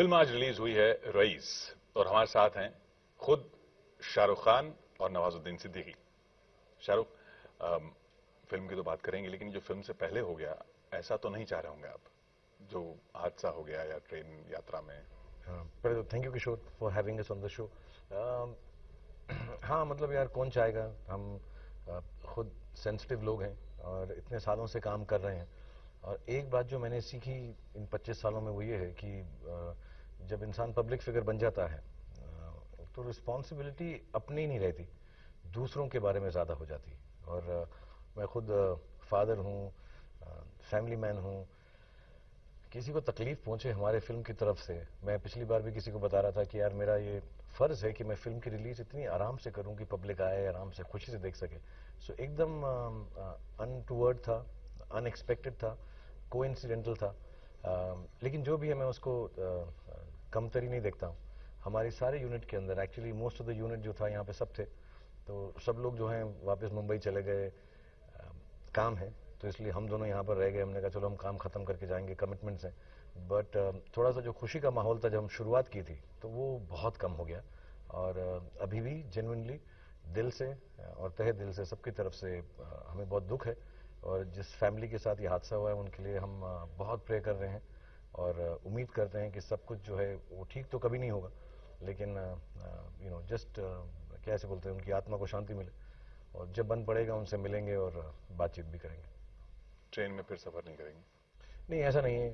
Film आज release हुई है रईस और हमारे साथ हैं खुद शाहरुख खान और नवाजुद्दीन सिद्दीकी। शाहरुख, फिल्म की तो बात करेंगे, लेकिन जो फिल्म से पहले हो गया ऐसा तो नहीं चाह रहे होंगे आप, जो हादसा हो गया या ट्रेन यात्रा में। पहले तो thank you Kishore for having us on the show. हाँ मतलब यार कौन चाहेगा, हम खुद सेंसिटिव लोग हैं और इतने सालों से काम कर रहे हैं। और एक बात जो मैंने सीखी इन 25 सालों में वो ये है कि जब इंसान पब्लिक फिगर बन जाता है तो रिस्पॉन्सिबिलिटी अपनी नहीं रहती, दूसरों के बारे में ज़्यादा हो जाती। और मैं खुद फादर हूँ, फैमिली मैन हूँ। किसी को तकलीफ पहुंचे हमारे फिल्म की तरफ से, मैं पिछली बार भी किसी को बता रहा था कि यार मेरा ये फर्ज है कि मैं फिल्म की रिलीज इतनी आराम से करूं कि पब्लिक आए आराम से खुशी से देख सके। सो एकदम अनटूवर्ड था, अनएक्सपेक्टेड था, कोइंसिडेंटल था। लेकिन जो भी है मैं उसको कमतरी नहीं देखता हूँ। हमारे सारे यूनिट के अंदर actually most of the unit जो था यहाँ पे सब थे, तो सब लोग जो हैं वापस मुंबई चले गए, काम है तो इसलिए हम दोनों यहाँ पर रह गए। हमने कहा चलो हम काम खत्म करके जाएंगे, कमिटमेंट्स हैं। बट थोड़ा सा जो खुशी का माहौल था जब हम शुरुआत की थी तो वो बहुत कम हो गया। और अभी भी जेन्युइनली दिल से और तहे दिल से सबकी तरफ से हमें बहुत दुख है। और जिस फैमिली के साथ ये हादसा हुआ है उनके लिए हम बहुत प्रे कर रहे हैं और उम्मीद करते हैं कि सब कुछ जो है वो ठीक तो कभी नहीं होगा, लेकिन जस्ट कैसे बोलते हैं, उनकी आत्मा को शांति मिले। और जब बन पड़ेगा उनसे मिलेंगे और बातचीत भी करेंगे। ट्रेन में फिर सफर नहीं करेंगे? नहीं ऐसा नहीं है,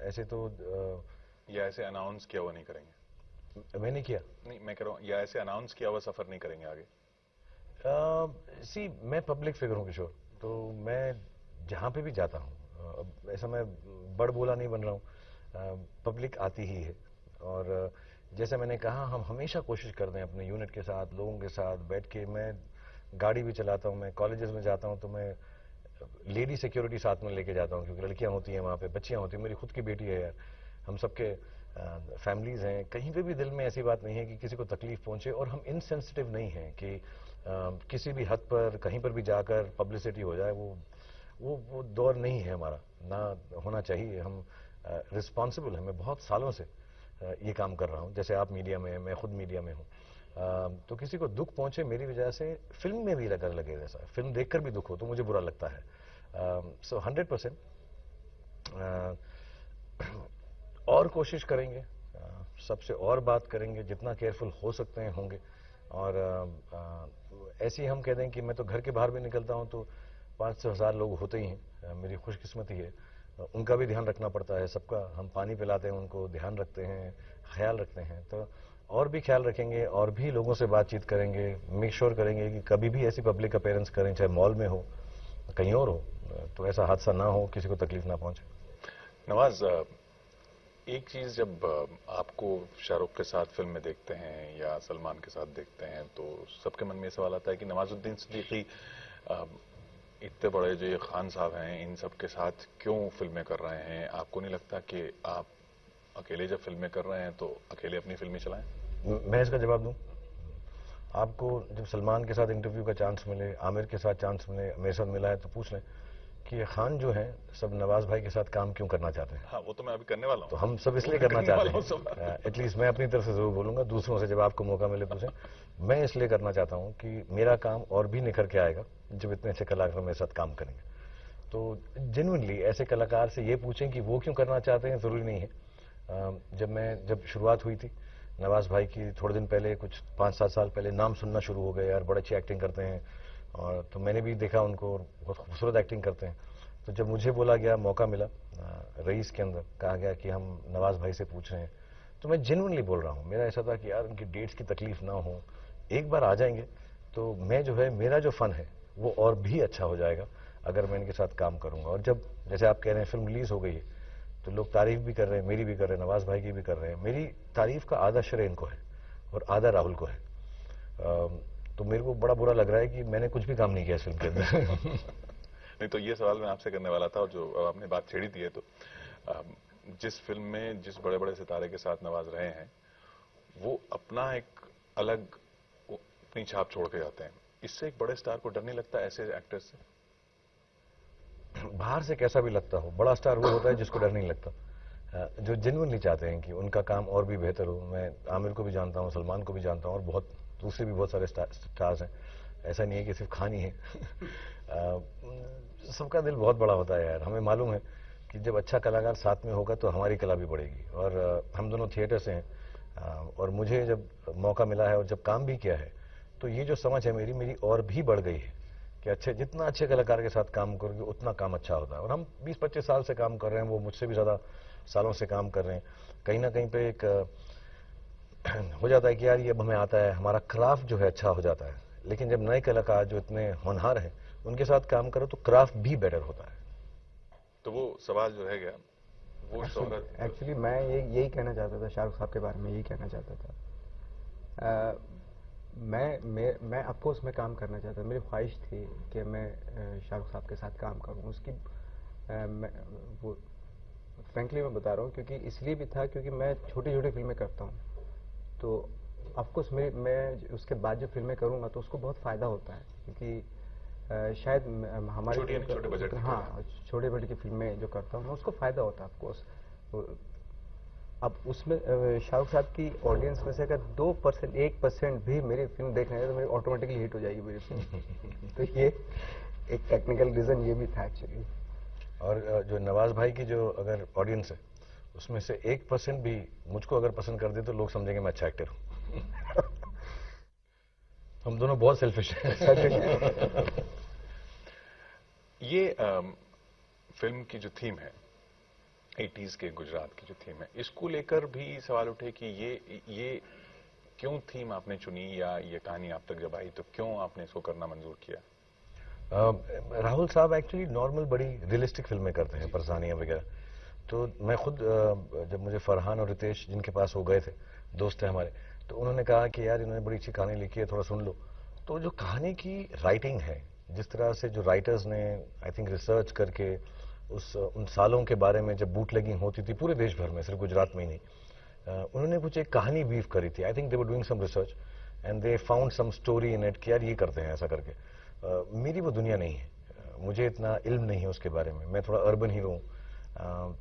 ऐसे तो या ऐसे अनाउंस किया हुआ नहीं करेंगे? मैंने किया नहीं, मैं कह रहा हूँ या ऐसे अनाउंस किया हुआ सफर नहीं करेंगे आगे? सी मैं पब्लिक फिगर हूँ किशोर, तो मैं जहाँ पे भी जाता हूँ, ऐसा मैं बड़ बोला नहीं बन रहा हूँ, पब्लिक आती ही है। और जैसे मैंने कहा हम हमेशा कोशिश करते हैं अपने यूनिट के साथ, लोगों के साथ बैठ के। मैं गाड़ी भी चलाता हूँ, मैं कॉलेजेस में जाता हूँ तो मैं लेडी सिक्योरिटी साथ में लेके जाता हूँ, क्योंकि लड़कियां होती हैं वहाँ पे, बच्चियां होती हैं, मेरी खुद की बेटी है यार, हम सबके फैमिलीज हैं। कहीं पे भी दिल में ऐसी बात नहीं है कि किसी को तकलीफ पहुंचे। और हम इनसेंसिटिव नहीं हैं कि किसी भी हद पर कहीं पर भी जाकर पब्लिसिटी हो जाए, वो दौर नहीं है हमारा, ना होना चाहिए। हम रिस्पॉन्सिबल हैं। मैं बहुत सालों से ये काम कर रहा हूँ, जैसे आप मीडिया में हैं, मैं खुद मीडिया में हूँ। तो किसी को दुख पहुंचे मेरी वजह से, फिल्म में भी लगे जैसा, फिल्म देखकर भी दुख हो तो मुझे बुरा लगता है। सो 100% और कोशिश करेंगे, सबसे और बात करेंगे, जितना केयरफुल हो सकते हैं होंगे। और ऐसे ही हम कह दें कि मैं तो घर के बाहर भी निकलता हूं तो 500,000 लोग होते ही हैं, मेरी खुशकिस्मती है। उनका भी ध्यान रखना पड़ता है, सबका। हम पानी पिलाते हैं उनको, ध्यान रखते हैं, ख्याल रखते हैं। तो और भी ख्याल रखेंगे और भी लोगों से बातचीत करेंगे, मेक श्योर करेंगे कि कभी भी ऐसी पब्लिक अपीयरेंस करें, चाहे मॉल में हो कहीं और हो, तो ऐसा हादसा ना हो, किसी को तकलीफ ना पहुंचे। नवाज, एक चीज जब आपको शाहरुख के साथ फिल्म में देखते हैं या सलमान के साथ देखते हैं तो सबके मन में सवाल आता है कि नवाजुद्दीन सिद्दीकी इतने बड़े जो ये खान साहब हैं इन सब के साथ क्यों फिल्में कर रहे हैं? आपको नहीं लगता कि आप अकेले जब फिल्में कर रहे हैं तो अकेले अपनी फिल्में चलाएं? मैं इसका जवाब दूं? आपको जब सलमान के साथ इंटरव्यू का चांस मिले, आमिर के साथ चांस मिले, मेरे साथ मिला है, तो पूछ लें कि ये खान जो है सब नवाज भाई के साथ काम क्यों करना चाहते हैं। हाँ, वो तो मैं अभी करने वाला हूँ। तो हम सब इसलिए करना चाहते हैं, एटलीस्ट मैं अपनी तरफ से जरूर बोलूंगा, दूसरों से जब आपको मौका मिले पूछें। मैं इसलिए करना चाहता हूं कि मेरा काम और भी निखर के आएगा जब इतने अच्छे कलाकार मेरे साथ काम करेंगे। तो जेन्युइनली ऐसे कलाकार से ये पूछें कि वो क्यों करना चाहते हैं, जरूरी नहीं है। जब शुरुआत हुई थी नवाज भाई की, थोड़े दिन पहले, कुछ 5-7 साल पहले नाम सुनना शुरू हो गए, यार बड़ी अच्छी एक्टिंग करते हैं। और तो मैंने भी देखा उनको, और बहुत खूबसूरत एक्टिंग करते हैं। तो जब मुझे बोला गया, मौका मिला, रईस के अंदर कहा गया कि हम नवाज भाई से पूछ रहे हैं, तो मैं जेन्युइनली बोल रहा हूँ, मेरा ऐसा था कि यार उनकी डेट्स की तकलीफ ना हो, एक बार आ जाएंगे तो मैं जो है, मेरा जो फन है वो और भी अच्छा हो जाएगा अगर मैं इनके साथ काम करूंगा। और जब जैसे आप कह रहे हैं फिल्म रिलीज हो गई है तो लोग तारीफ भी कर रहे हैं, मेरी भी कर रहे हैं, नवाज भाई की भी कर रहे हैं। मेरी तारीफ का आधा श्रेय इनको है और आधा राहुल को है। तो मेरे को बड़ा बुरा लग रहा है कि मैंने कुछ भी काम नहीं किया इस फिल्म के अंदर। नहीं तो ये सवाल मैं आपसे करने वाला था, और जो आपने बात छेड़ी दी है तो जिस फिल्म में जिस बड़े बड़े सितारे के साथ नवाज रहे हैं वो अपना एक अलग अपनी छाप छोड़ के जाते हैं। इससे एक बड़े स्टार को डर नहीं लगता ऐसे एक्टर्स से? बाहर से कैसा भी लगता हो, बड़ा स्टार वो होता है जिसको डर नहीं लगता। जो जेन्युइनली चाहते हैं कि उनका काम और भी बेहतर हो। मैं आमिर को भी जानता हूँ, सलमान को भी जानता हूँ, और बहुत दूसरे भी बहुत सारे स्टार्स हैं। ऐसा नहीं है कि सिर्फ खान ही है। सबका दिल बहुत बड़ा होता है यार। हमें मालूम है कि जब अच्छा कलाकार साथ में होगा तो हमारी कला भी बढ़ेगी। और हम दोनों थिएटर से हैं, और मुझे जब मौका मिला है और जब काम भी किया है, तो ये जो समझ है मेरी और भी बढ़ गई है कि अच्छे, जितना अच्छे कलाकार के साथ काम करोगे उतना काम अच्छा होता है। और हम 20-25 साल से काम कर रहे हैं, वो मुझसे भी ज़्यादा सालों से काम कर रहे हैं। कहीं ना कहीं पे एक हो जाता है कि यार ये अब हमें आता है, हमारा क्राफ्ट जो है अच्छा हो जाता है। लेकिन जब नए कलाकार जो इतने होनहार हैं उनके साथ काम करो तो क्राफ्ट भी बेटर होता है। तो वो सवाल जो रह गया, वो शोहरत। एक्चुअली मैं यही कहना चाहता था, शाहरुख साहब के बारे में यही कहना चाहता था। मैं अफकोर्स मैं काम करना चाहता था, मेरी ख्वाहिश थी कि मैं शाहरुख साहब के साथ काम करूं। उसकी वो फ्रेंकली मैं बता रहा हूँ, क्योंकि इसलिए भी था क्योंकि मैं छोटी छोटी फिल्में करता हूँ, तो ऑफकोर्स मैं उसके बाद जो फिल्में करूँगा तो उसको बहुत फ़ायदा होता है, क्योंकि शायद हमारी छोटे बजट की हाँ, छोटे बजट की फिल्में जो करता हूँ मैं उसको फ़ायदा होता है ऑफकोर्स। अब उसमें शाहरुख साहब की ऑडियंस में से अगर 2%, 1% भी मेरी फिल्म देख रहे हैं तो मेरी ऑटोमेटिकली हिट हो जाएगी मेरी फिल्म। तो ये एक टेक्निकल रीज़न ये भी था एक्चुअली। और जो नवाज भाई की जो अगर ऑडियंस है उसमें से 1% भी मुझको अगर पसंद कर दे तो लोग समझेंगे मैं अच्छा एक्टर हूँ। हम दोनों बहुत सेल्फिश हैं। ये फिल्म की जो थीम है, 80s के गुजरात की जो थीम है, इसको लेकर भी सवाल उठे कि ये क्यों थीम आपने चुनी, या ये कहानी आप तक जब आई तो क्यों आपने इसको करना मंजूर किया? राहुल साहब एक्चुअली नॉर्मल बड़ी रियलिस्टिक फिल्में करते हैं, परसानियां वगैरह। तो मैं खुद जब मुझे फरहान और रितेश जिनके पास वो गए थे, दोस्त थे हमारे, तो उन्होंने कहा कि यार इन्होंने बड़ी अच्छी कहानी लिखी है, थोड़ा सुन लो। तो जो कहानी की राइटिंग है, जिस तरह से जो राइटर्स ने आई थिंक रिसर्च करके उन सालों के बारे में जब बूटलेगिंग होती थी पूरे देश भर में, सिर्फ गुजरात में ही नहीं, उन्होंने कुछ एक कहानी वीव करी थी। I think they were doing some research and they found some story in it कि यार ये करते हैं ऐसा करके। मेरी वो दुनिया नहीं है, मुझे इतना इल्म नहीं है उसके बारे में, मैं थोड़ा अर्बन हीरो हूँ।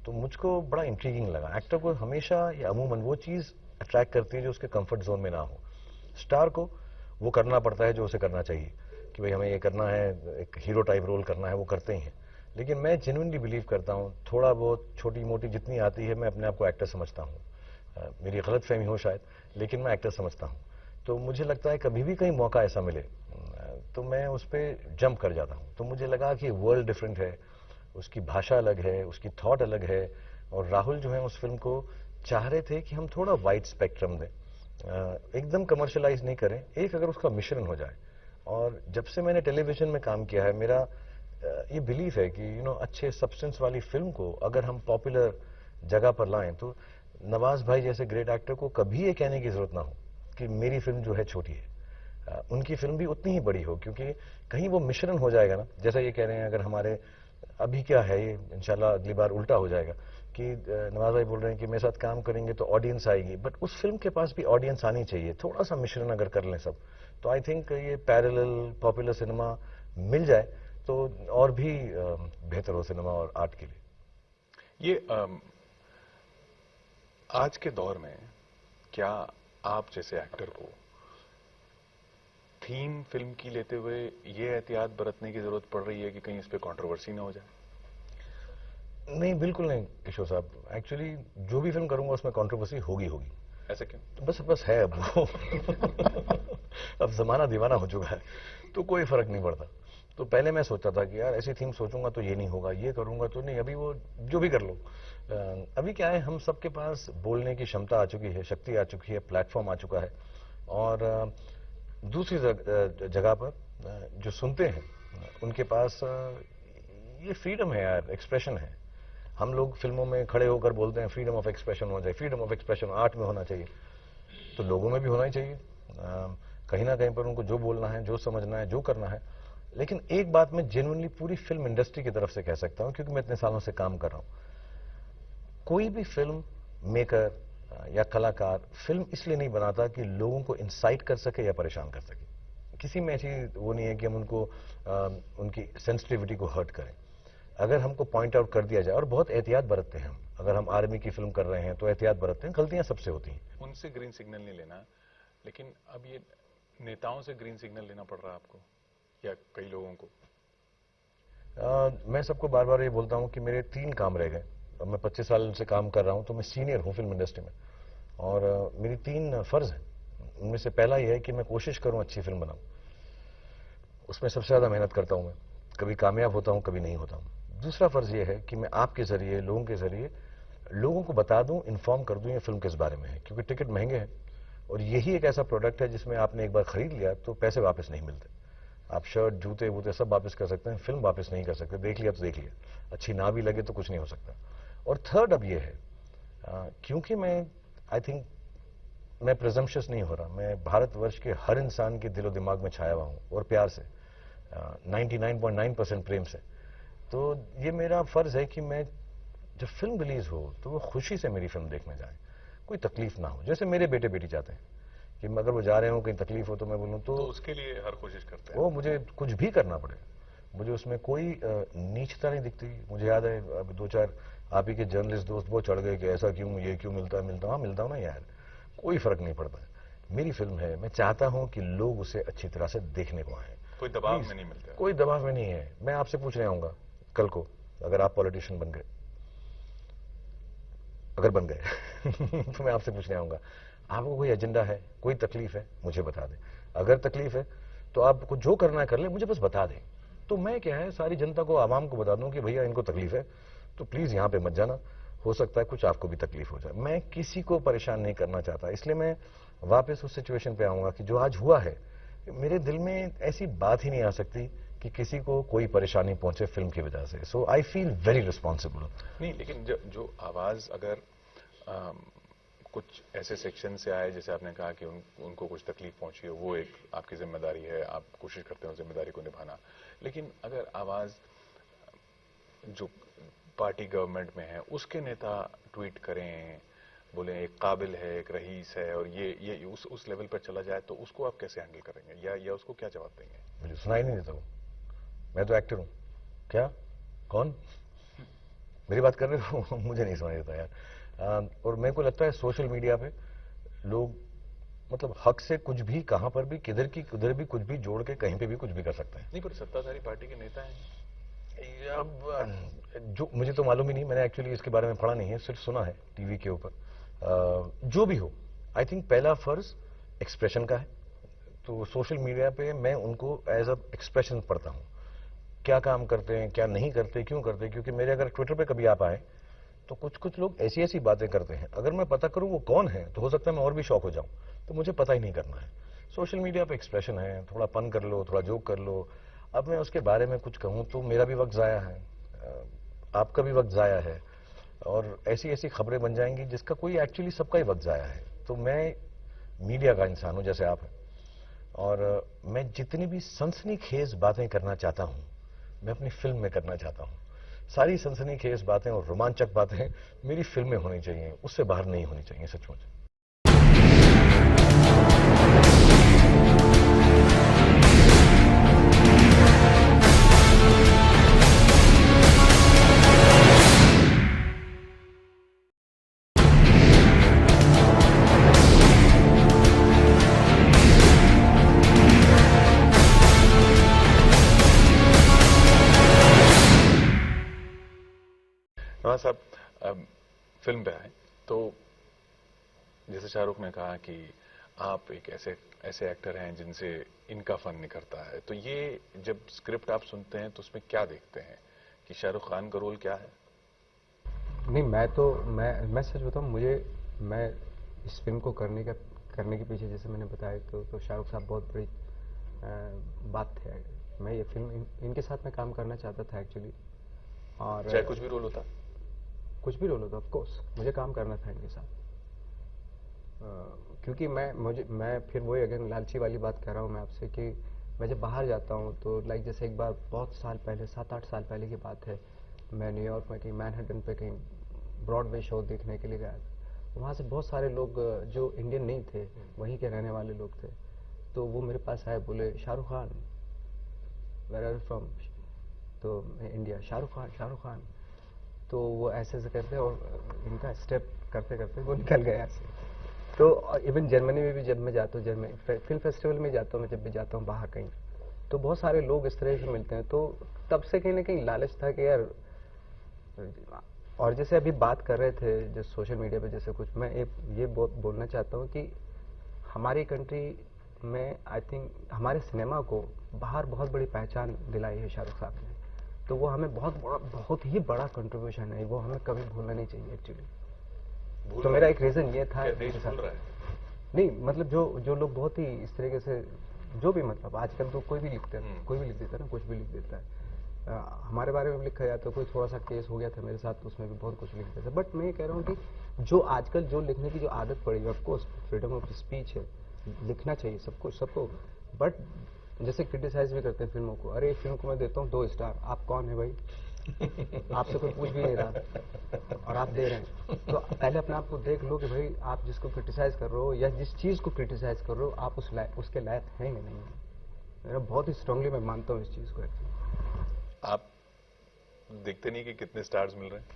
तो मुझको बड़ा इंट्रीगिंग लगा। एक्टर को हमेशा या अमूमन वो चीज़ अट्रैक्ट करती है जो उसके कंफर्ट जोन में ना हो। स्टार को वो करना पड़ता है जो उसे करना चाहिए, कि भाई हमें ये करना है, एक हीरो टाइप रोल करना है, वो करते ही हैं। लेकिन मैं जेन्युइनली बिलीव करता हूँ, थोड़ा बहुत छोटी मोटी जितनी आती है मैं अपने आप को एक्टर समझता हूँ। मेरी गलत फहमी हो शायद, लेकिन मैं एक्टर समझता हूँ। तो मुझे लगता है कभी भी कहीं मौका ऐसा मिले तो मैं उस पर जंप कर जाता हूँ। तो मुझे लगा कि वर्ल्ड डिफरेंट है, उसकी भाषा अलग है, उसकी थॉट अलग है, और राहुल जो है उस फिल्म को चाह रहे थे कि हम थोड़ा वाइड स्पेक्ट्रम दें, एकदम कमर्शलाइज नहीं करें, एक अगर उसका मिश्रण हो जाए। और जब से मैंने टेलीविजन में काम किया है, मेरा ये बिलीफ है कि अच्छे सब्सटेंस वाली फिल्म को अगर हम पॉपुलर जगह पर लाएं तो नवाज भाई जैसे ग्रेट एक्टर को कभी ये कहने की जरूरत ना हो कि मेरी फिल्म जो है छोटी है, उनकी फिल्म भी उतनी ही बड़ी हो, क्योंकि कहीं वो मिश्रण हो जाएगा ना। जैसा ये कह रहे हैं, अगर हमारे अभी क्या है, ये इंशाल्लाह अगली बार उल्टा हो जाएगा कि नवाज भाई बोल रहे हैं कि मेरे साथ काम करेंगे तो ऑडियंस आएगी, बट उस फिल्म के पास भी ऑडियंस आनी चाहिए। थोड़ा सा मिश्रण अगर कर लें सब, तो आई थिंक ये पैरेलल पॉपुलर सिनेमा मिल जाए तो और भी बेहतर हो सिनेमा और आर्ट के लिए। ये आज के दौर में क्या आप जैसे एक्टर को थीम फिल्म की लेते हुए ये एहतियात बरतने की जरूरत पड़ रही है कि कहीं इस पे कंट्रोवर्सी ना हो जाए? नहीं, बिल्कुल नहीं किशोर साहब। एक्चुअली जो भी फिल्म करूंगा उसमें कंट्रोवर्सी होगी। ऐसे क्यों? तो बस है अब वो। अब जमाना दीवाना हो चुका है, तो कोई फर्क नहीं पड़ता। तो पहले मैं सोचता था कि यार ऐसी थीम सोचूंगा तो ये नहीं होगा, ये करूंगा तो नहीं। अभी वो जो भी कर लो, अभी क्या है, हम सबके पास बोलने की क्षमता आ चुकी है, शक्ति आ चुकी है, प्लेटफॉर्म आ चुका है। और दूसरी जगह पर जो सुनते हैं उनके पास ये फ्रीडम है यार, एक्सप्रेशन है। हम लोग फिल्मों में खड़े होकर बोलते हैं फ्रीडम ऑफ एक्सप्रेशन हो जाए, फ्रीडम ऑफ एक्सप्रेशन आर्ट में होना चाहिए, तो लोगों में भी होना ही चाहिए। कहीं ना कहीं पर उनको जो बोलना है, जो समझना है, जो करना है। लेकिन एक बात मैं जेन्युइनली पूरी फिल्म इंडस्ट्री की तरफ से कह सकता हूं, क्योंकि मैं इतने सालों से काम कर रहा हूं, कोई भी फिल्म मेकर या कलाकार फिल्म इसलिए नहीं बनाता कि लोगों को इंसाइट कर सके या परेशान कर सके। किसी में ऐसी वो नहीं है कि हम उनको उनकी सेंसिटिविटी को हर्ट करें। अगर हमको पॉइंट आउट कर दिया जाए, और बहुत एहतियात बरतते हैं हम, अगर हम आर्मी की फिल्म कर रहे हैं तो एहतियात बरतते हैं, गलतियां सबसे होती हैं। उनसे ग्रीन सिग्नल नहीं लेना, लेकिन अब ये नेताओं से ग्रीन सिग्नल लेना पड़ रहा है आपको या कई लोगों को? मैं सबको बार बार ये बोलता हूं कि मेरे 3 काम रह गए। अब मैं 25 साल से काम कर रहा हूं, तो मैं सीनियर हूं फिल्म इंडस्ट्री में, और मेरी 3 फर्ज हैं। उनमें से पहला यह है कि मैं कोशिश करूं अच्छी फिल्म बनाऊं, उसमें सबसे ज्यादा मेहनत करता हूं मैं, कभी कामयाब होता हूं कभी नहीं होता हूं। दूसरा फर्ज यह है कि मैं आपके जरिए, लोगों के जरिए लोगों को बता दूं, इन्फॉर्म कर दूं ये फिल्म किस बारे में है, क्योंकि टिकट महंगे हैं और यही एक ऐसा प्रोडक्ट है जिसमें आपने एक बार खरीद लिया तो पैसे वापस नहीं मिलते। आप शर्ट, जूते वूते सब वापस कर सकते हैं, फिल्म वापस नहीं कर सकते। देख लिया तो देख लिया, अच्छी ना भी लगे तो कुछ नहीं हो सकता। और थर्ड अब ये है, क्योंकि मैं आई थिंक मैं प्रिजम्पशस नहीं हो रहा, मैं भारतवर्ष के हर इंसान के दिलो दिमाग में छाया हुआ हूं, और प्यार से, 99.9% प्रेम से। तो ये मेरा फर्ज है कि मैं जब फिल्म रिलीज हो तो वो खुशी से मेरी फिल्म देखने जाए, कोई तकलीफ ना हो। जैसे मेरे बेटे बेटी चाहते हैं कि अगर वो जा रहे हो कहीं तकलीफ हो तो मैं बोलूं तो उसके लिए हर कोशिश करते हैं। वो मुझे कुछ भी करना पड़े, मुझे उसमें कोई नीचता नहीं दिखती। मुझे याद है अब 2-4 आप ही के जर्नलिस्ट दोस्त वो चढ़ गए कि ऐसा क्यों, ये क्यों मिलता है। हाँ मिलता हूं ना यार, कोई फर्क नहीं पड़ता है। मेरी फिल्म है, मैं चाहता हूं कि लोग उसे अच्छी तरह से देखने को आए। कोई दबाव में नहीं मिलता? कोई दबाव में नहीं है। मैं आपसे पूछने आऊंगा कल को, अगर आप पॉलिटिशियन बन गए, अगर बन गए तो मैं आपसे पूछने आऊंगा, आपको कोई एजेंडा है, कोई तकलीफ है, मुझे बता दें। अगर तकलीफ है तो आपको जो करना है कर ले, मुझे बस बता दें। तो मैं क्या है, सारी जनता को, आवाम को बता दूं कि भैया इनको तकलीफ है, तो प्लीज यहां पे मत जाना, हो सकता है कुछ आपको भी तकलीफ हो जाए। मैं किसी को परेशान नहीं करना चाहता, इसलिए मैं वापस उस सिचुएशन पे आऊंगा कि जो आज हुआ है, मेरे दिल में ऐसी बात ही नहीं आ सकती कि किसी को कोई परेशानी पहुंचे फिल्म की वजह से। सो आई फील वेरी रिस्पॉन्सिबल। नहीं, लेकिन जो आवाज अगर कुछ ऐसे सेक्शन से आए, जैसे आपने कहा कि उनको कुछ तकलीफ पहुंची हो, वो एक आपकी जिम्मेदारी है, आप कोशिश करते हो जिम्मेदारी को निभाना। लेकिन अगर आवाज जो पार्टी गवर्नमेंट में है उसके नेता ट्वीट करें, बोले एक काबिल है, एक रईस है, और ये उस लेवल पर चला जाए, तो उसको आप कैसे हैंडल करेंगे, या उसको क्या जवाब देंगे? मुझे सुनाई नहीं देता हूं, मैं तो एक्टर हूं। क्या, कौन मेरी बात कर रहे हो? मुझे नहीं सुनाई देता यार। और मेरे को लगता है सोशल मीडिया पे लोग मतलब हक से कुछ भी, कहां पर भी, किधर की किधर भी कुछ भी जोड़ के कहीं पे भी कुछ भी कर सकते हैं। नहीं, पर सत्ताधारी पार्टी के नेता हैं। अब जो मुझे तो मालूम ही नहीं, मैंने एक्चुअली इसके बारे में पढ़ा नहीं है, सिर्फ सुना है टीवी के ऊपर। जो भी हो, आई थिंक पहला फर्ज एक्सप्रेशन का है। तो सोशल मीडिया पे मैं उनको एज अ एक्सप्रेशन पढ़ता हूं, क्या काम करते हैं, क्या नहीं करते, क्यों करते हैं। क्योंकि मेरे अगर ट्विटर पे कभी आप आए तो कुछ कुछ लोग ऐसी ऐसी बातें करते हैं, अगर मैं पता करूं वो कौन है तो हो सकता है मैं और भी शॉक हो जाऊं। तो मुझे पता ही नहीं करना है। सोशल मीडिया पे एक्सप्रेशन है, थोड़ा फन कर लो, थोड़ा जोक कर लो। अब मैं उसके बारे में कुछ कहूं तो मेरा भी वक्त जाया है, आपका भी वक्त जाया है, और ऐसी ऐसी खबरें बन जाएंगी जिसका कोई एक्चुअली सबका ही वक्त जाया है। तो मैं मीडिया का इंसान हूं जैसे आप हैं, और मैं जितनी भी सनसनीखेज बातें करना चाहता हूं मैं अपनी फिल्म में करना चाहता हूं। सारी सनसनीखेज बातें और रोमांचक बातें मेरी फिल्म में होनी चाहिए, उससे बाहर नहीं होनी चाहिए सचमुच। हाँ साहब, फिल्म पे आए तो जैसे शाहरुख ने कहा कि आप एक ऐसे एक्टर हैं जिनसे इनका फन निकलता है, तो ये जब स्क्रिप्ट आप सुनते हैं तो उसमें क्या देखते हैं कि शाहरुख खान का रोल क्या है? नहीं, मैं सच बताऊं, मैं इस फिल्म को करने के पीछे, जैसे मैंने बताया, तो शाहरुख साहब बहुत बड़ी बात थे। मैं ये फिल्म इनके साथ में काम करना चाहता था एक्चुअली। और चाहे कुछ भी रोल होता? कुछ भी रोल होता, ऑफ कोर्स मुझे काम करना था इनके साथ। क्योंकि मैं फिर वही अगेन लालची वाली बात कह रहा हूँ मैं आपसे कि मैं जब बाहर जाता हूँ तो लाइक जैसे एक बार बहुत साल पहले, 7-8 साल पहले की बात है, मैं न्यूयॉर्क में कहीं मैनहट्टन पे कहीं ब्रॉडवे शो देखने के लिए गया था। वहाँ से बहुत सारे लोग जो इंडियन नहीं थे, वहीं के रहने वाले लोग थे। तो वो मेरे पास आए, बोले Shahrukh Khan, where are you from? तो मैं इंडिया। शाहरुख खान, शाहरुख खान। तो वो ऐसे ऐसे करते और इनका स्टेप करते करते वो निकल गया ऐसे। तो इवन जर्मनी में भी जब मैं जाता हूँ, जर्मनी फिल्म फेस्टिवल में जाता हूँ, मैं जब भी जाता हूँ बाहर कहीं, तो बहुत सारे लोग इस तरह से मिलते हैं। तो तब से कहीं ना कहीं लालच था कि यार, और जैसे अभी बात कर रहे थे जो सोशल मीडिया पे जैसे कुछ, मैं ये बोलना चाहता हूँ कि हमारी कंट्री में आई थिंक हमारे सिनेमा को बाहर बहुत बड़ी पहचान दिलाई है शाहरुख साहब ने। तो वो हमें बहुत ही बड़ा कंट्रीब्यूशन है, वो हमें कभी भूलना नहीं चाहिए एक्चुअली। तो मेरा एक रीजन ये था देश भूल रहा है। नहीं, मतलब जो लोग बहुत ही इस तरीके से, जो भी मतलब आजकल तो कोई भी लिखता है, कोई भी लिख देता है ना, कुछ भी लिख देता है। हमारे बारे में लिखा जाता है, कोई थोड़ा सा केस हो गया था मेरे साथ तो उसमें भी बहुत कुछ लिख देता है। बट मैं ये कह रहा हूँ कि जो आजकल जो लिखने की जो आदत पड़ी है, ऑफकोर्स फ्रीडम ऑफ स्पीच है, लिखना चाहिए सबको। बट जैसे क्रिटिसाइज भी करते हैं फिल्मों को, अरे फिल्म को मैं देता हूँ 2 स्टार, आप कौन है भाई? आपसे कोई पूछ भी नहीं रहा और आप दे रहे हैं। तो पहले अपने आप को देख लो कि भाई आप जिसको क्रिटिसाइज कर रहे हो या जिस चीज़ को क्रिटिसाइज कर रहे हो, आप उसके लायक हैं या नहीं है। मेरा बहुत ही स्ट्रांगली मैं मानता हूँ इस चीज़ को। आप देखते नहीं कि कितने स्टार्स मिल रहे हैं?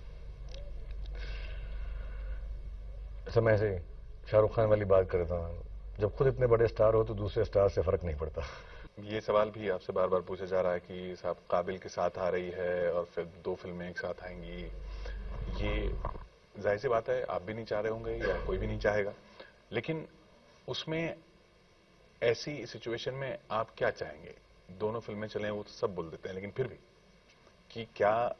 समय से शाहरुख खान वाली बात कर रहा था, जब खुद इतने बड़े स्टार हो तो दूसरे स्टार से फर्क नहीं पड़ता। ये सवाल भी आपसे बार बार पूछा जा रहा है कि साहब काबिल के साथ आ रही है और फिर 2 फिल्में एक साथ आएंगी। ये जाहिर सी बात है, आप भी नहीं चाह रहे होंगे या कोई भी नहीं चाहेगा, लेकिन उसमें ऐसी सिचुएशन में आप क्या चाहेंगे? दोनों फिल्में चलें वो तो सब बोल देते हैं, लेकिन फिर भी कि क्या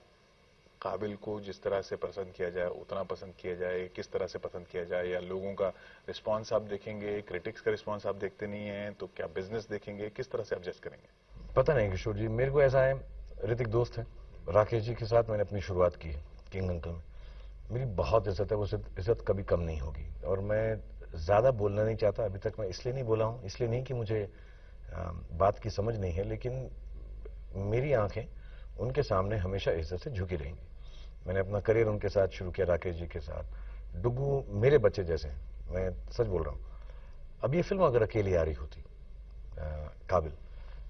काबिल को जिस तरह से पसंद किया जाए उतना पसंद किया जाए, किस तरह से पसंद किया जाए, या लोगों का रिस्पांस आप देखेंगे, क्रिटिक्स का रिस्पांस आप देखते नहीं हैं, तो क्या बिजनेस देखेंगे, किस तरह से आप जज करेंगे? पता नहीं किशोर जी, मेरे को ऐसा है, ऋतिक दोस्त है, राकेश जी के साथ मैंने अपनी शुरुआत की है किंग अंकल में। मेरी बहुत इज्जत है, वो इज्जत कभी कम नहीं होगी। और मैं ज्यादा बोलना नहीं चाहता, अभी तक मैं इसलिए नहीं बोला हूं, इसलिए नहीं कि मुझे बात की समझ नहीं है, लेकिन मेरी आंखें उनके सामने हमेशा इज्जत से झुकी रहेंगी। मैंने अपना करियर उनके साथ शुरू किया, राकेश जी के साथ। डुग्गू मेरे बच्चे जैसे हैं, मैं सच बोल रहा हूं। अब ये फिल्म अगर अकेली आ रही होती काबिल,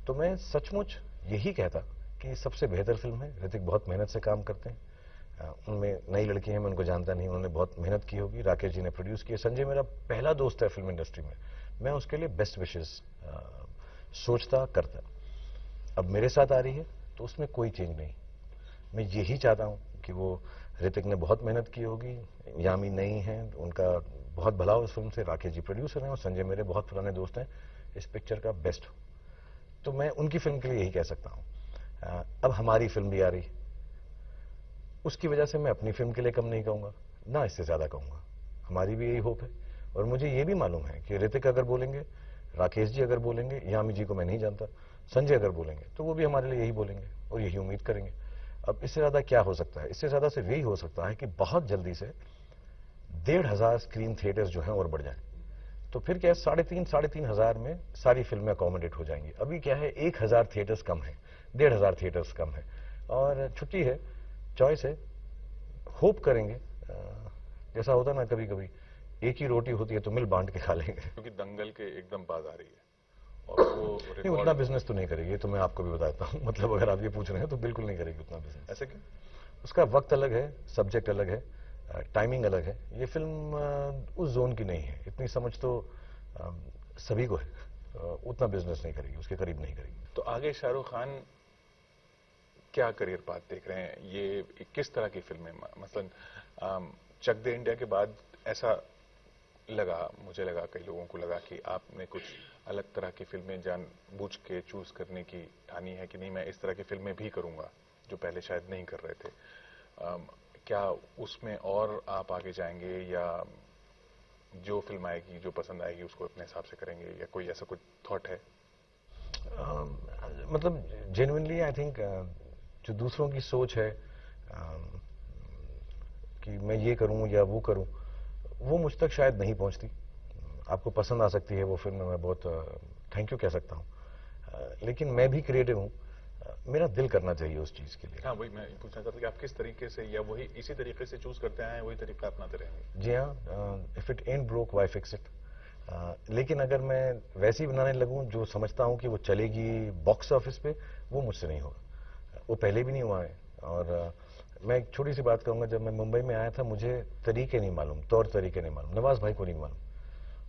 तो मैं सचमुच यही कहता कि सबसे बेहतर फिल्म है। ऋतिक बहुत मेहनत से काम करते हैं, उनमें नई लड़की है, मैं उनको जानता नहीं, उन्होंने बहुत मेहनत की होगी। राकेश जी ने प्रोड्यूस किया। संजय मेरा पहला दोस्त है फिल्म इंडस्ट्री में, मैं उसके लिए बेस्ट विशेस सोचता करता। अब मेरे साथ आ रही है तो उसमें कोई चेंज नहीं। मैं यही चाहता हूं कि वो, ऋतिक ने बहुत मेहनत की होगी, यामी नई है, उनका बहुत भला हो इस फिल्म से, राकेश जी प्रोड्यूसर हैं और संजय मेरे बहुत पुराने दोस्त हैं, इस पिक्चर का बेस्ट हो। तो मैं उनकी फिल्म के लिए यही कह सकता हूं। अब हमारी फिल्म भी आ रही है, उसकी वजह से मैं अपनी फिल्म के लिए कम नहीं कहूंगा, ना इससे ज्यादा कहूंगा। हमारी भी यही होप है। और मुझे ये भी मालूम है कि ऋतिक अगर बोलेंगे, राकेश जी अगर बोलेंगे, यामी जी को मैं नहीं जानता, संजय अगर बोलेंगे तो वो भी हमारे लिए यही बोलेंगे और यही उम्मीद करेंगे। अब इससे ज्यादा क्या हो सकता है? इससे ज्यादा सिर्फ यही हो सकता है कि बहुत जल्दी से 1,500 स्क्रीन थिएटर्स जो हैं और बढ़ जाएं। तो फिर क्या है, 3,500 में सारी फिल्में अकोमोडेट हो जाएंगी। अभी क्या है, 1,000 थिएटर्स कम है, 1,500 थिएटर्स कम है, और छुट्टी है, चॉइस है। होप करेंगे, जैसा होता ना कभी कभी, एक ही रोटी होती है तो मिल बांट के खा लेंगे। क्योंकि दंगल के एकदम बाद आ रही है और वो नहीं, उतना बिजनेस तो नहीं करेगी, तो मैं आपको भी बताता हूँ। मतलब अगर आप ये पूछ रहे हैं तो बिल्कुल नहीं करेगी उतना बिजनेस। ऐसे क्यों? उसका वक्त अलग है, सब्जेक्ट अलग है, टाइमिंग अलग है। ये फिल्म उस जोन की नहीं है, इतनी समझ तो सभी को है। उतना बिजनेस नहीं करेगी, उसके करीब नहीं करेगी। तो आगे शाहरुख खान क्या करियर पाथ देख रहे हैं? ये किस तरह की फिल्में, मसलन चक दे इंडिया के बाद ऐसा लगा, मुझे लगा, कई लोगों को लगा कि आपने कुछ अलग तरह की फिल्में जानबूझ के चूज करने की ठानी है कि नहीं, मैं इस तरह की फिल्में भी करूंगा जो पहले शायद नहीं कर रहे थे। क्या उसमें और आप आगे जाएंगे, या जो फिल्म आएगी, जो पसंद आएगी, उसको अपने हिसाब से करेंगे, या कोई ऐसा कुछ थॉट है? मतलब जेन्युइनली आई थिंक जो दूसरों की सोच है कि मैं ये करूं या वो करूं, वो मुझ तक शायद नहीं पहुंचती। आपको पसंद आ सकती है वो फिल्म, मैं बहुत थैंक यू कह सकता हूं, लेकिन मैं भी क्रिएटिव हूं, मेरा दिल करना चाहिए उस चीज के लिए। हाँ, वही मैं पूछना चाहता था कि आप किस तरीके से, या वही इसी तरीके से चूज करते आए हैं, वही तरीका अपनाते रहेंगे? जी हाँ, if it ain't broke why fix it. लेकिन अगर मैं वैसी बनाने लगूं जो समझता हूं कि वो चलेगी बॉक्स ऑफिस पे, वो मुझसे नहीं होगा। वो पहले भी नहीं हुआ है, और मैं एक छोटी सी बात कहूंगा, जब मैं मुंबई में आया था मुझे तरीके नहीं मालूम, तौर तरीके नहीं मालूम, नवाज भाई को नहीं मालूम।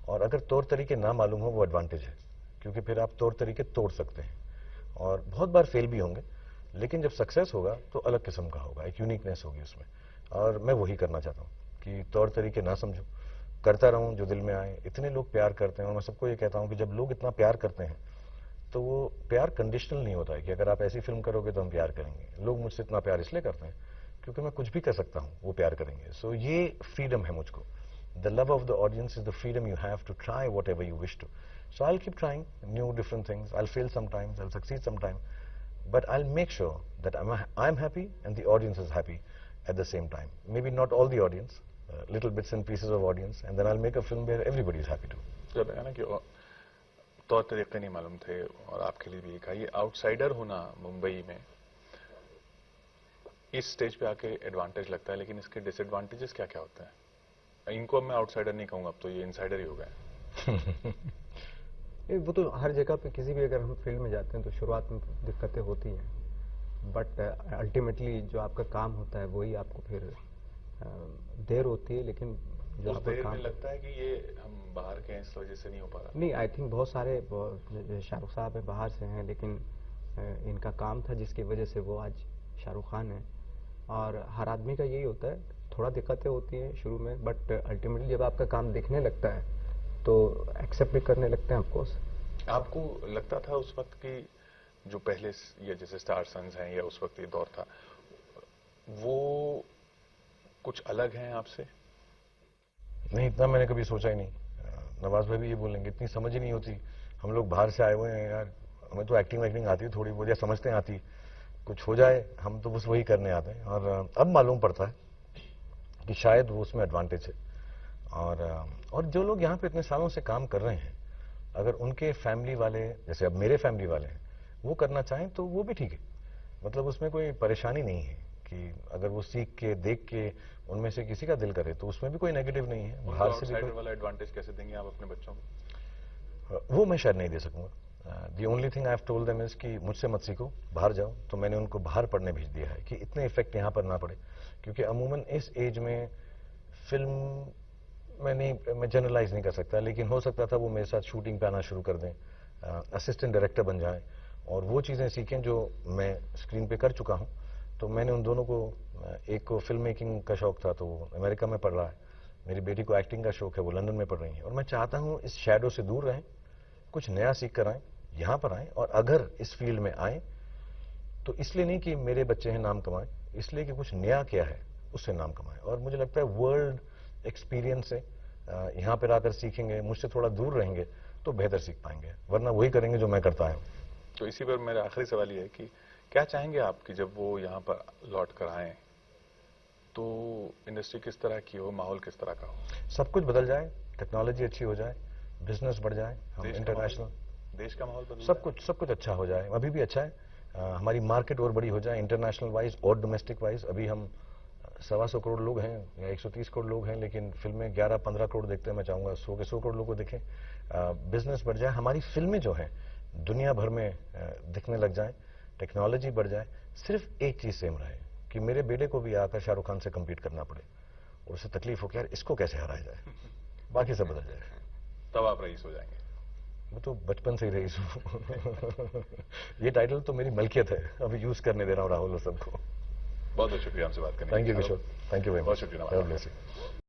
और अगर तौर तरीके ना मालूम हो वो एडवांटेज है, क्योंकि फिर आप तौर तरीके तोड़ सकते हैं और बहुत बार फेल भी होंगे, लेकिन जब सक्सेस होगा तो अलग किस्म का होगा, एक यूनिकनेस होगी उसमें। और मैं वही करना चाहता हूँ कि तौर तरीके ना समझूं, करता रहूं जो दिल में आए। इतने लोग प्यार करते हैं और मैं सबको ये कहता हूं कि जब लोग इतना प्यार करते हैं तो वो प्यार कंडीशनल नहीं होता है कि अगर आप ऐसी फिल्म करोगे तो हम प्यार करेंगे। लोग मुझसे इतना प्यार इसलिए करते हैं क्योंकि मैं कुछ भी कर सकता हूं, वो प्यार करेंगे। सो ये फ्रीडम है मुझको। The love of the audience is the freedom you have to try whatever you wish to. So I keep trying new different things, I fail sometimes, I succeed sometime, but I'll make sure that I'm happy and the audience is happy at the same time. Maybe not all the audience, little bits and pieces of audience, and then I'll make a film where everybody is happy too. जब है ना कि तौर तरीके नहीं मालूम थे और आपके लिए भी एक ये आउटसाइडर होना मुंबई में इस स्टेज पे आके एडवांटेज लगता है, लेकिन इसके डिसएडवांटेजेस क्या क्या होते हैं? इनको अब मैं आउटसाइडर नहीं कहूंगा, अब तो ये इनसाइडर ही हो गए। वो तो हर जगह पे किसी भी अगर हम फील्ड में जाते हैं तो शुरुआत में दिक्कतें होती हैं, बट अल्टीमेटली जो आपका काम होता है वही आपको फिर देर होती है, लेकिन जो आपका काम लगता है कि ये हम बाहर के हैं इस वजह से नहीं हो पा रहा। नहीं, आई थिंक बहुत सारे शाहरुख साहब है बाहर से हैं, लेकिन इनका काम था जिसकी वजह से वो आज शाहरुख खान है। और हर आदमी का यही होता है, थोड़ा दिक्कतें होती हैं शुरू में, बट अल्टीमेटली जब आपका काम दिखने लगता है तो एक्सेप्ट भी करने लगते हैं ऑफकोर्स। आपको लगता था उस वक्त कि जो पहले ये जैसे स्टार सन्स हैं या उस वक्त ये दौर था वो कुछ अलग हैं आपसे? नहीं, इतना मैंने कभी सोचा ही नहीं। नवाज भाई भी ये बोलेंगे, इतनी समझ ही नहीं होती, हम लोग बाहर से आए हुए हैं यार, हमें तो एक्टिंग वैक्टिंग आती है थोड़ी बहुत या समझते हैं आती, कुछ हो जाए हम तो बस वही करने आते हैं। और अब मालूम पड़ता है कि शायद वो उसमें एडवांटेज है। और जो लोग यहाँ पे इतने सालों से काम कर रहे हैं, अगर उनके फैमिली वाले जैसे अब मेरे फैमिली वाले हैं वो करना चाहें तो वो भी ठीक है। मतलब उसमें कोई परेशानी नहीं है कि अगर वो सीख के देख के उनमें से किसी का दिल करे तो उसमें भी कोई नेगेटिव नहीं है। बाहर से भी वाला एडवांटेज कैसे देंगे आप अपने बच्चों को? वो मैं शायद नहीं दे सकूंगा। The only thing I have told them is कि मुझसे मत सीखो, बाहर जाओ। तो मैंने उनको बाहर पढ़ने भेज दिया है कि इतने इफेक्ट यहाँ पर ना पड़े, क्योंकि अमूमन इस एज में फिल्म मैं जनरलाइज नहीं कर सकता, लेकिन हो सकता था वो मेरे साथ शूटिंग पे आना शुरू कर दें, असिस्टेंट डायरेक्टर बन जाएं और वो चीज़ें सीखें जो मैं स्क्रीन पे कर चुका हूं। तो मैंने उन दोनों को, एक को फिल्म मेकिंग का शौक था तो वो अमेरिका में पढ़ रहा है, मेरी बेटी को एक्टिंग का शौक है, वो लंदन में पढ़ रही है। और मैं चाहता हूं इस शैडो से दूर रहें, कुछ नया सीख कर आएँ, यहाँ पर आएँ, और अगर इस फील्ड में आए तो इसलिए नहीं कि मेरे बच्चे हैं नाम कमाएं, इसलिए कि कुछ नया क्या है उससे नाम कमाएं। और मुझे लगता है वर्ल्ड एक्सपीरियंस से यहाँ पर आकर सीखेंगे, मुझसे थोड़ा दूर रहेंगे तो बेहतर सीख पाएंगे, वरना वही करेंगे जो मैं करता हूँ। तो इसी पर मेरा आखिरी सवाल ये है कि क्या चाहेंगे आप कि जब वो यहाँ पर लौट कर आए तो इंडस्ट्री किस तरह की हो, माहौल किस तरह का हो? सब कुछ बदल जाए, टेक्नोलॉजी अच्छी हो जाए, बिजनेस बढ़ जाए, हम इंटरनेशनल, देश का माहौल बदल सब कुछ अच्छा हो जाए। अभी भी अच्छा है, हमारी मार्केट और बड़ी हो जाए इंटरनेशनल वाइज और डोमेस्टिक वाइज। अभी हम 125 करोड़ लोग हैं या 130 करोड़ लोग हैं, लेकिन फिल्में 11-15 करोड़ देखते हैं। मैं चाहूंगा 100 के 100 करोड़ लोग को देखें, बिजनेस बढ़ जाए, हमारी फिल्में जो हैं दुनिया भर में दिखने लग जाए, टेक्नोलॉजी बढ़ जाए। सिर्फ एक चीज सेम रहे कि मेरे बेटे को भी आकर शाहरुख खान से कम्पीट करना पड़े और उसे तकलीफ हो कि यार इसको कैसे हराया जाए, बाकी सब बदल जाए। तब आप रईस हो जाएंगे? वो तो बचपन से ही रईस हूँ। ये टाइटल तो मेरी मलकियत है, अभी यूज करने दे रहा हूँ राहुल और सबको। बहुत बहुत शुक्रिया हमसे बात करने के लिए। Thank you Kishore, thank you very much. बहुत शुक्रिया।